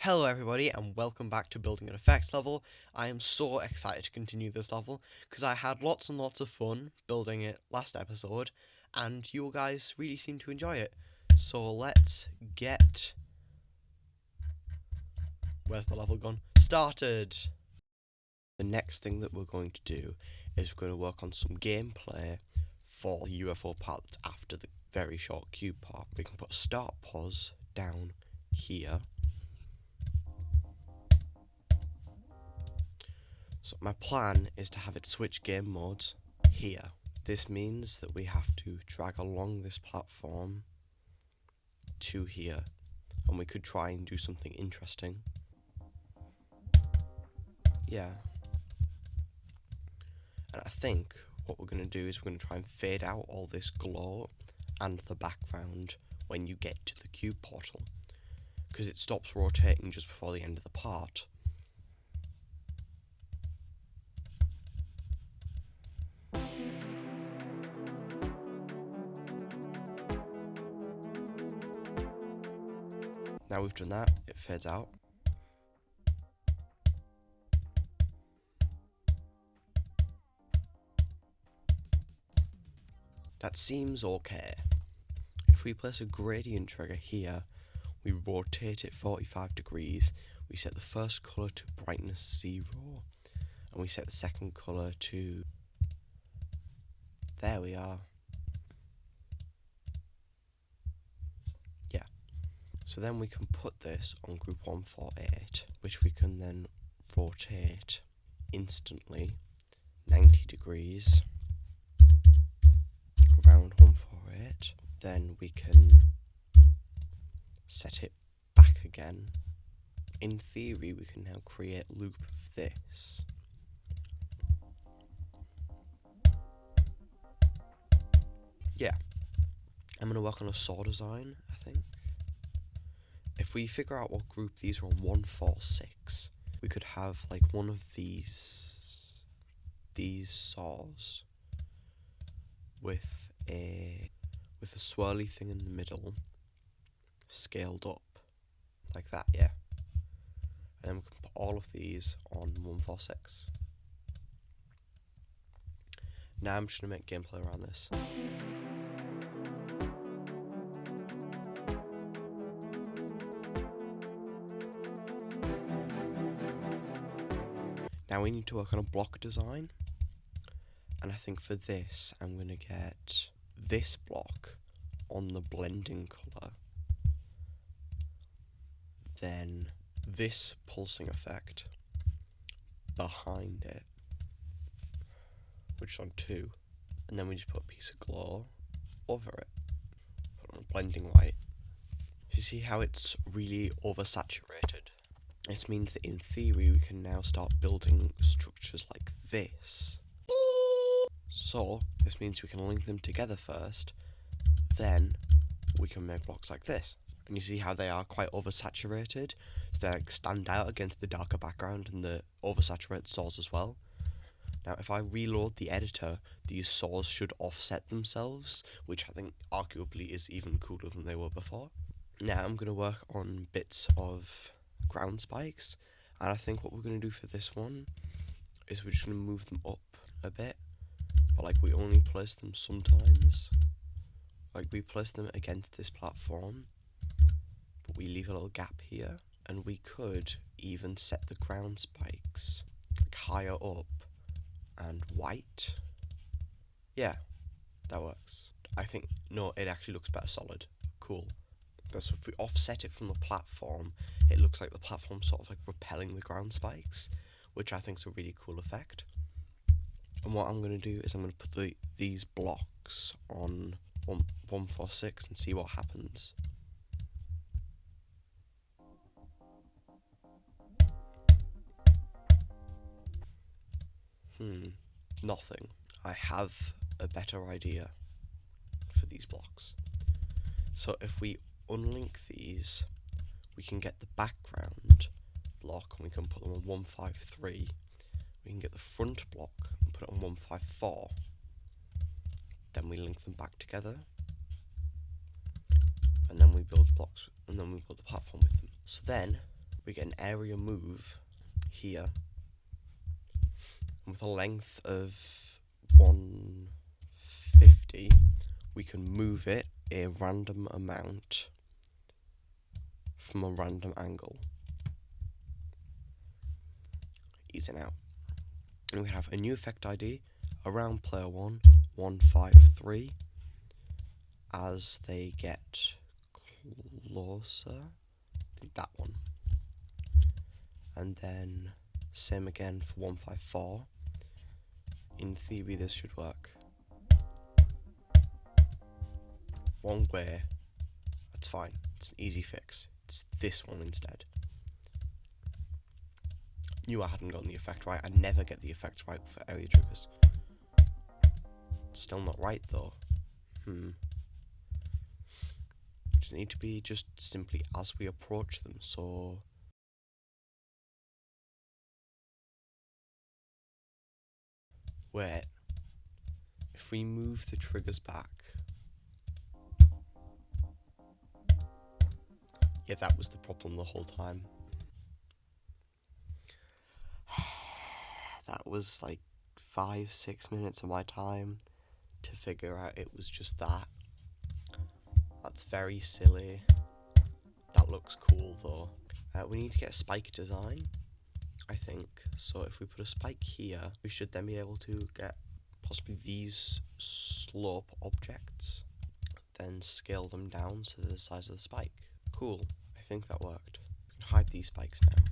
Hello everybody and welcome back to Building an Effects level. I am so excited to continue this level because I had lots and lots of fun building it last episode and you guys really seem to enjoy it. So let's get... Where's the level gone? Started! The next thing that we're going to do is we're going to work on some gameplay for the UFO part that's after the very short cube part. We can put a start pause down here. So my plan is to have it switch game modes here. This means that we have to drag along this platform to here, and we could try and do something interesting. Yeah. And I think what we're going to do is we're going to try and fade out all this glow and the background when you get to the cube portal, because it stops rotating just before the end of the part. Now we've done that, it fades out. That seems okay. If we place a gradient trigger here, we rotate it 45 degrees, we set the first colour to brightness 0, and we set the second colour to... There we are. Yeah. So then we can put this on group 148, which we can then rotate instantly 90 degrees around 148. Then we can set it back again. In theory, we can now create a loop of this. Yeah. I'm going to work on a saw design, I think. If we figure out what group these are on 146, we could have like one of these saws with a swirly thing in the middle, scaled up like that, yeah. And then we can put all of these on 146. Now I'm just gonna make gameplay around this. Now we need to work on a block design, and I think for this I'm going to get this block on the blending colour, then this pulsing effect behind it, which is on 2, and then we just put a piece of glow over it, put on a blending white. You see how it's really oversaturated? This means that in theory we can now start building structures like this. So this means we can link them together first, then we can make blocks like this. And you see how they are quite oversaturated, so they like stand out against the darker background and the oversaturated saws as well. Now if I reload the editor, these saws should offset themselves, which I think arguably is even cooler than they were before. Now I'm going to work on bits of ground spikes, and I think what we're going to do for this one is we're just going to move them up a bit, but like we only place them sometimes. Like we place them against this platform, but we leave a little gap here, and we could even set the ground spikes like higher up and white. Yeah, that works. I think, no, it actually looks better solid. Cool. So if we offset it from the platform, it looks like the platform's sort of like repelling the ground spikes, which I think is a really cool effect. And what I'm going to do is I'm going to put these blocks on 146 and see what happens. Nothing. I have a better idea for these blocks. So if we unlink these, we can get the background block and we can put them on 153. We can get the front block and put it on 154. Then we link them back together, and then we build blocks, and then we build the platform with them. So then we get an area move here. And with a length of 150, we can move it a random amount from a random angle. Easy now. And we have a new effect ID around player 1, 153, as they get closer. I think that one. And then same again for 154. In theory, this should work. Wrong way. That's fine. It's an easy fix. It's this one instead. Knew I hadn't gotten the effect right. I never get the effects right for area triggers. Still not right though. Just need to be just simply as we approach them. So wait. If we move the triggers back. Yeah, that was the problem the whole time. That was like 5-6 minutes of my time to figure out it was just that. That's very silly. That looks cool though. We need to get a spike design, I think. So if we put a spike here, we should then be able to get possibly these slope objects, then scale them down to the size of the spike. Cool. I think that worked. We can hide these spikes now.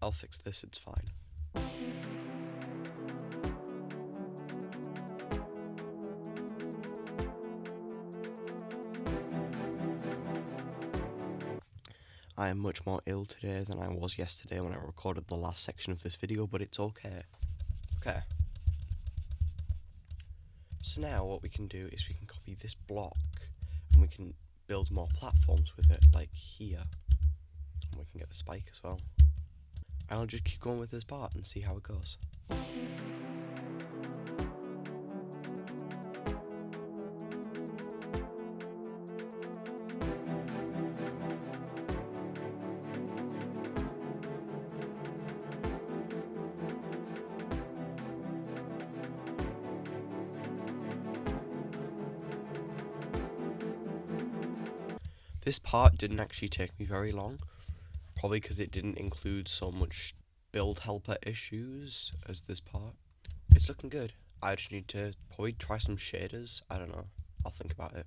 I'll fix this, it's fine. I am much more ill today than I was yesterday when I recorded the last section of this video, but it's okay. Okay. So now what we can do is we can copy this block and we can build more platforms with it, like here. And we can get the spike as well. And I'll just keep going with this part and see how it goes. This part didn't actually take me very long, probably because it didn't include so much build helper issues as this part. It's looking good. I just need to probably try some shaders. I don't know. I'll think about it.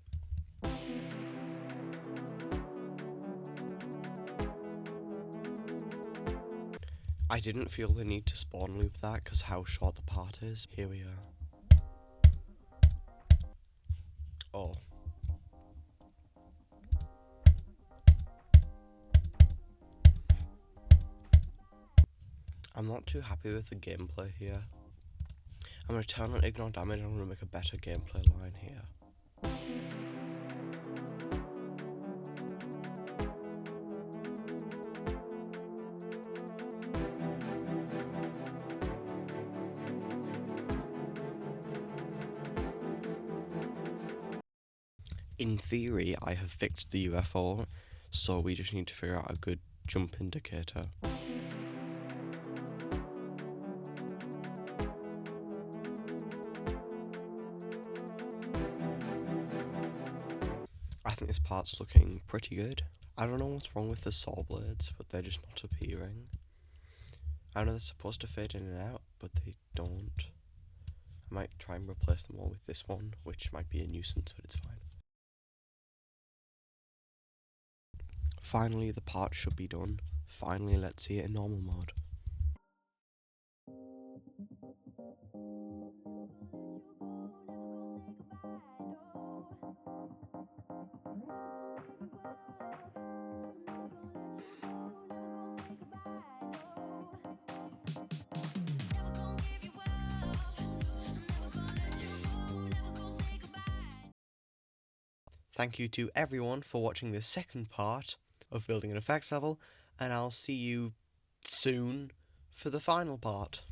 I didn't feel the need to spawn loop that because how short the part is. Here we are. Oh. I'm not too happy with the gameplay here. I'm going to turn on ignore damage and I'm going to make a better gameplay line here. In theory, I have fixed the UFO, so we just need to figure out a good jump indicator. I think this part's looking pretty good. I don't know what's wrong with the saw blades, but they're just not appearing. I know they're supposed to fade in and out, but they don't. I might try and replace them all with this one, which might be a nuisance, but it's fine. Finally, the part should be done. Finally, let's see it in normal mode. Thank you to everyone for watching this second part of building an effects level, and I'll see you soon for the final part.